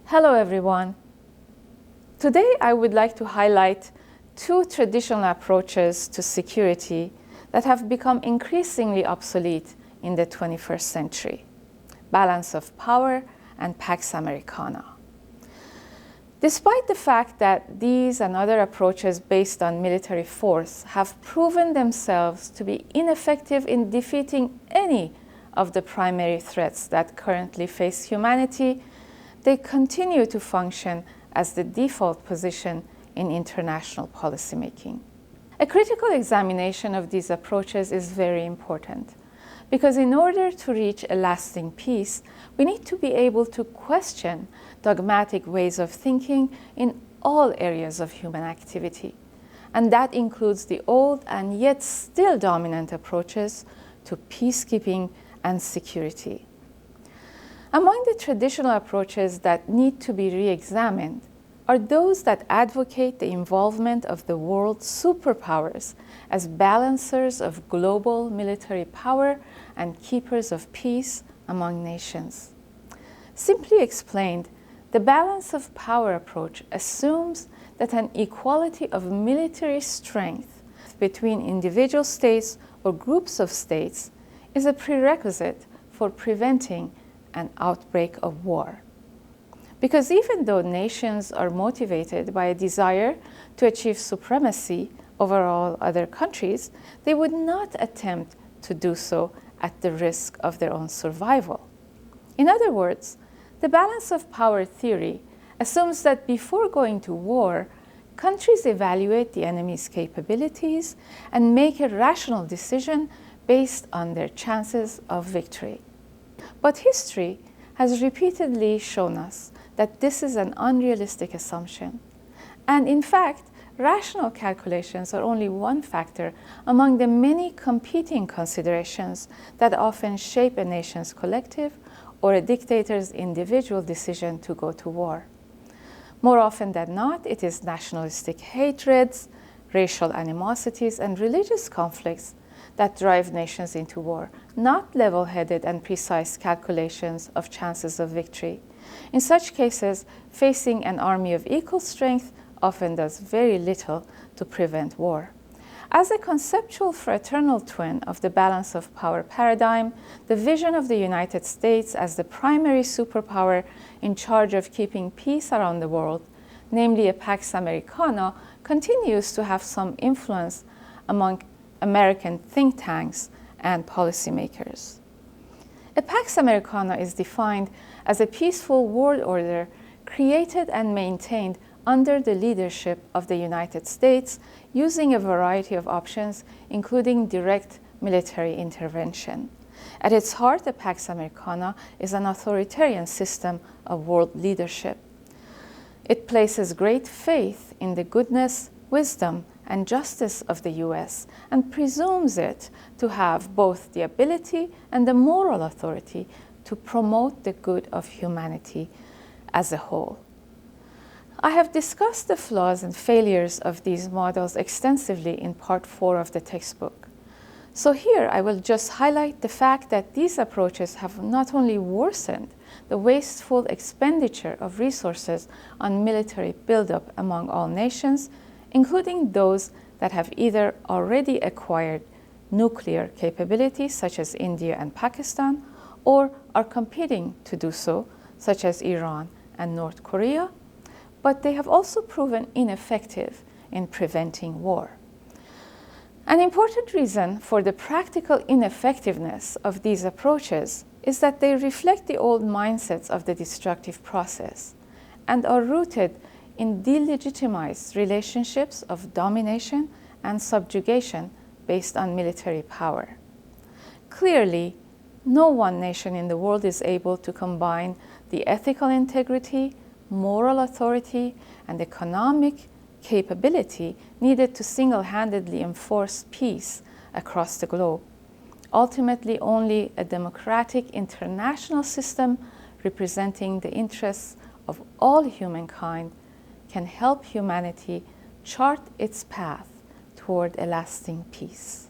Hello everyone. Today I would like to highlight two traditional approaches to security that have become increasingly obsolete in the 21st century: balance of power and Pax Americana. Despite the fact that these and other approaches based on military force have proven themselves to be ineffective in defeating any of the primary threats that currently face humanity, they continue to function as the default position in international policymaking. A critical examination of these approaches is very important, because in order to reach a lasting peace, we need to be able to question dogmatic ways of thinking in all areas of human activity. And that includes the old and yet still dominant approaches to peacekeeping and security. Among the traditional approaches that need to be re-examined are those that advocate the involvement of the world's superpowers as balancers of global military power and keepers of peace among nations. Simply explained, the balance of power approach assumes that an equality of military strength between individual states or groups of states is a prerequisite for preventing an outbreak of war. Because even though nations are motivated by a desire to achieve supremacy over all other countries, they would not attempt to do so at the risk of their own survival. In other words, the balance of power theory assumes that before going to war, countries evaluate the enemy's capabilities and make a rational decision based on their chances of victory. But history has repeatedly shown us that this is an unrealistic assumption. And in fact, rational calculations are only one factor among the many competing considerations that often shape a nation's collective or a dictator's individual decision to go to war. More often than not, it is nationalistic hatreds, racial animosities, and religious conflicts that drive nations into war, not level-headed and precise calculations of chances of victory. In such cases, facing an army of equal strength often does very little to prevent war. As a conceptual fraternal twin of the balance of power paradigm, the vision of the United States as the primary superpower in charge of keeping peace around the world, namely a Pax Americana, continues to have some influence among American think tanks and policymakers. A Pax Americana is defined as a peaceful world order created and maintained under the leadership of the United States using a variety of options, including direct military intervention. At its heart, the Pax Americana is an authoritarian system of world leadership. It places great faith in the goodness, wisdom, and justice of the US and presumes it to have both the ability and the moral authority to promote the good of humanity as a whole. I have discussed the flaws and failures of these models extensively in part 4 of the textbook. So here I will just highlight the fact that these approaches have not only worsened the wasteful expenditure of resources on military buildup among all nations, including those that have either already acquired nuclear capabilities, such as India and Pakistan, or are competing to do so, such as Iran and North Korea, but they have also proven ineffective in preventing war. An important reason for the practical ineffectiveness of these approaches is that they reflect the old mindsets of the destructive process and are rooted in delegitimized relationships of domination and subjugation based on military power. Clearly, no one nation in the world is able to combine the ethical integrity, moral authority, and economic capability needed to single-handedly enforce peace across the globe. Ultimately, only a democratic international system representing the interests of all humankind can help humanity chart its path toward a lasting peace.